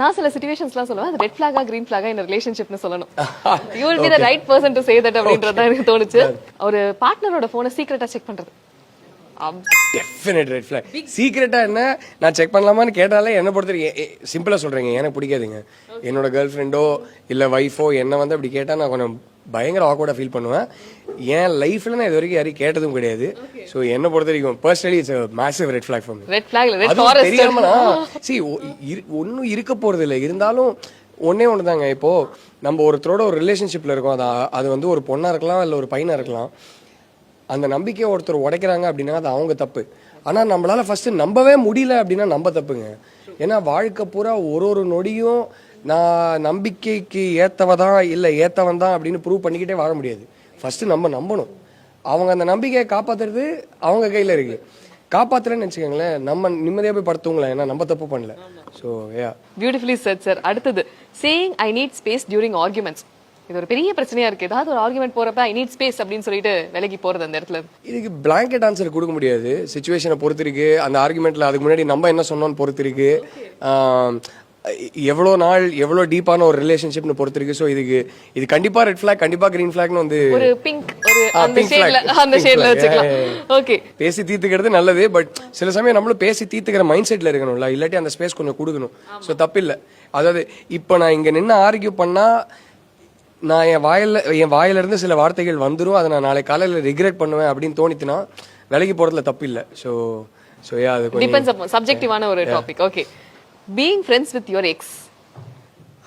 நான் சில சிச்சுவேஷன்ஸ்லாம் சொல்லுவேன் அது ரெட் ஃபிளாகா கிரீன் ஃபிளாகா இந்த ரிலேஷன்ஷிப்னு சொல்லணும். You will be the right person to say that அப்படின்றது தான் எனக்கு தோணுச்சு. ஒரு பார்ட்னரோட போனை சீக்ரெட்டா செக் பண்றது டெஃபினட் ரெட் ஃபிளாக். சீக்ரெட்டா என்ன நான் செக் பண்ணலாமான்னு கேட்டாலே என்ன பொறுத்த சிம்பிளா சொல்றேங்க, எனக்கு பிடிக்காதுங்க. என்னோட கேர்ள் ஃப்ரெண்டோ இல்ல வைஃபோ என்ன வந்து அப்படி கேட்டா நான் கொஞ்சம் பயங்கர ஆக்வர்டா ஃபீல் பண்ணுவேன். என் லைஃப்ல நான் இது வரைக்கும் யாரையும் கேட்டதும் கிடையாது. ஸோ என்ன பொறுத்த வரைக்கும் personally it's massive red flag for me. Red flag இல்ல ரெட் ஃபாரஸ்ட் தெரியாமனா ஒன்னும் இருக்க போறது இல்லை. இருந்தாலும் ஒன்னே ஒன்று தாங்க, இப்போ நம்ம ஒருத்தரோட ஒரு ரிலேஷன்ஷிப்ல இருக்கோம். அது வந்து ஒரு பொண்ணா இருக்கலாம் இல்லை ஒரு பையனா இருக்கலாம். அந்த நம்பிக்கையை ஒருத்தர் உடைக்கிறாங்க அப்படின்னா அது அவங்க தப்பு. ஆனா நம்மளால ஃபர்ஸ்ட் நம்பவே முடியல அப்படின்னா நம்ம தப்புங்க. ஏன்னா வாழ்க்கை பூரா ஒரு நொடியும் நான் நம்பிக்கைக்கு ஏத்தவதான் இல்லை ஏத்தவன் தான் அப்படின்னு ப்ரூவ் பண்ணிக்கிட்டே வாழ முடியாது. ஃபர்ஸ்ட் நம்ம நம்பணும். அவங்க அந்த நம்பிக்கையை காப்பாத்துறது அவங்க கையில இருக்கு. காப்பாத்துறேன்னு வச்சுக்கோங்களேன், நம்ம நிம்மதியா போய் படுத்துங்களேன். ஏன்னா நம்ம தப்பு பண்ணல. So yeah, beautifully said sir. அடுத்தது saying I need space during arguments. இது ஒரு பெரிய பிரச்சனையா இருக்கு. ஏதாவது ஒரு ஆர்குமெண்ட் போறப்ப ஐ நீட் ஸ்பேஸ் அப்படின்னு சொல்லிட்டு விலகி போறது அந்த இடத்துல. இதுக்கு பிளாங்கெட் ஆன்சர் கொடுக்க முடியாது. சிச்சுவேஷனை பொறுத்து இருக்கு. அந்த ஆர்குமெண்ட்ல அதுக்கு முன்னாடி நம்ம என்ன சொன்னோம்னு பொறுத்து இருக்கு. எவ்வளோ நாள் எவ்வளோ டீப்பான ஒரு ரிலேஷன்ஷிப்னு பொறுத்து இருக்கு. ஸோ இது கண்டிப்பா ரெட் ஃபிளாக், கண்டிப்பா கிரீன் ஃபிளாக்னு வந்து ஒரு பிங்க் ஒரு அந்த ஷேட்ல வச்சுக்கலாம். ஓகே, பேசி தீர்த்துக்கிறது நல்லது. பட் சில சமயம் நம்மளும் பேசி தீர்த்துக்கிற மைண்ட் செட்ல இருக்கணும்ல, இல்லாட்டி அந்த ஸ்பேஸ் கொஞ்சம் கொடுக்கணும். ஸோ தப்பு இல்லை. அதாவது இப்போ நான் இங்க நின்று ஆர்கியூ பண்ணா நான் என் வாயில இருந்து சில வார்த்தைகள் வந்துடும். அதை நான் நாளை காலையில் ரிக்ரெட் பண்ணுவேன் அப்படின்னு தோணித்துனா விலகி போறதுல தப்பு இல்லை. ஸோ யா, அது டிபெண்ட்ஸ் அப்பான் சப்ஜெக்டிவான ஒரு topic. Okay, being friends with your ex,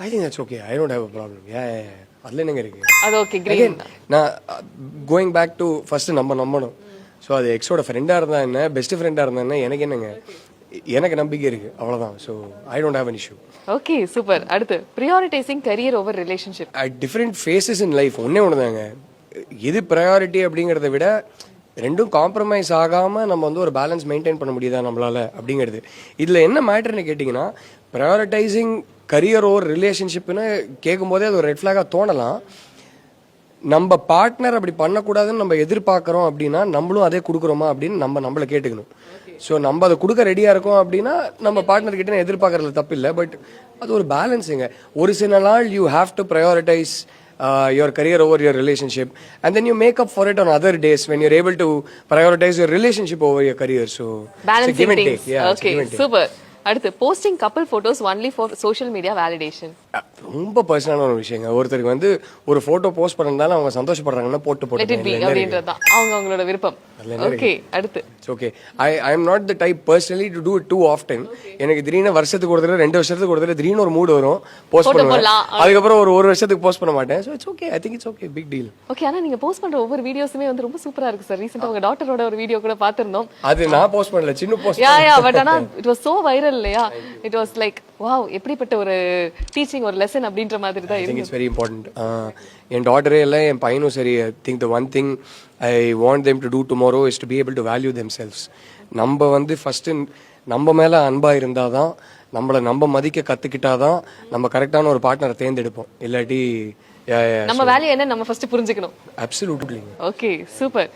I think that's okay. I don't have a problem. Yeah. அதுல என்னங்க இருக்கு? அது ஓகே. கிரீன் நான் கோயிங் பேக் டு ஃபர்ஸ்ட் நம்பணும். ஸோ அது எக்ஸோட ஃப்ரெண்டா இருந்தா என்ன, பெஸ்ட் ஃப்ரெண்டா இருந்தா என்ன, எனக்கு என்னங்க, எனக்கு நம்பிக்கை இருக்கு, அவ்வளவுதான். So I don't have an issue. Okay, super. அடுத்து prioritising career over relationship. At different phases in life ஒன்னே ஒண்ணுதாங்க. எது ப்ரையாரிட்டி அப்படிங்கறத விட ரெண்டும் காம்ப்ரமைஸ் ஆகாம நம்ம வந்து ஒரு பேலன்ஸ் மெயின்டைன் பண்ண முடியுதா நம்மளால அப்படிங்கிறது. இதுல என்ன மேட்டர்னு கேட்டீங்கன்னா, ப்ரையாரிட்டைசிங் கரியர் ஓவர் ரிலேஷன்ஷிப்னு கேட்கும் போதே அது ஒரு ரெட் ஃபிளாகா தோணலாம். நம்ம பார்ட்னர் அப்படி பண்ணக்கூடாதுன்னு நம்ம எதிர்பார்க்கறோம் அப்படின்னா நம்மளும் அதே கொடுக்குறோமா அப்படின்னு நம்மள கேட்டுக்கணும். ஸோ நம்ம அதை கொடுக்க ரெடியா இருக்கோம் அப்படின்னா நம்ம பார்ட்னர் கிட்ட எதிர்பார்க்கறதுல தப்பு இல்லை. பட் அது ஒரு பேலன்ஸுங்க. ஒரு சில நாள் you have to prioritise your career over your relationship, and then you make up for it on other days when you're able to prioritize your relationship over your career. So balancing give and things. take. Yeah, okay, super. அடுத்து posting கப்பல் photos only for social media validation. ரொம்ப பர்சனலான ஒரு விஷயங்க. ஒருத்தருக்கு வந்து ஒரு photo post பண்ணதால அவங்க சந்தோஷப்படுறாங்கன்னா போட்டு let it be அப்படின்றதுதான் அவங்களோட விருப்பம். ஓகே, அடுத்து okay, I am not the type personally to do it too often. எனக்கு திடீர்னு வருஷத்துக்கு ஒரு தடவை 2 வருஷத்துக்கு ஒரு தடவை திடீர்னு ஒரு மூட் வரும், போஸ்ட் பண்ணுவேன். அதுக்கப்புறம் ஒரு வருஷத்துக்கு போஸ்ட் பண்ண மாட்டேன். So it's okay, I think it's okay, big deal. Okay, ஆனா நீங்க போஸ்ட் பண்ற ஒவ்வொரு வீடியோஸுமே வந்து ரொம்ப சூப்பரா இருக்கு சார். ரீசெண்டா உங்க டாட்டரோட ஒரு வீடியோ கூட பாத்திருந்தோம். அது நான் போஸ்ட் பண்ணல, சின்ன போஸ்ட். யா பட் ஆனா இட் வாஸ் சோ வைரல் இல்லையா? இட் வாஸ் லைக் வாவ், எப்படிப்பட்ட ஒரு டீச்சிங் ஒரு லெசன் அப்படின்ற மாதிரி தான் இருக்கு. It's very important. என் டாட்டரே இல்லை, என் பையனும் சரி. I think the one thing I want them to do tomorrow is to be able to value themselves. நம்ம வந்து ஃபர்ஸ்ட் நம்ம மேல அன்பா இருந்தாதான், நம்மளை நம்ம மதிக்க கத்துக்கிட்டாதான் நம்ம கரெக்டான ஒரு பார்ட்னரை தேர்ந்தெடுப்போம். இல்லாட்டி நம்ம வேல்யூ என்ன நம்ம ஃபர்ஸ்ட் புரிஞ்சுக்கணும். அப்சல்யூட்லி. Okay, super.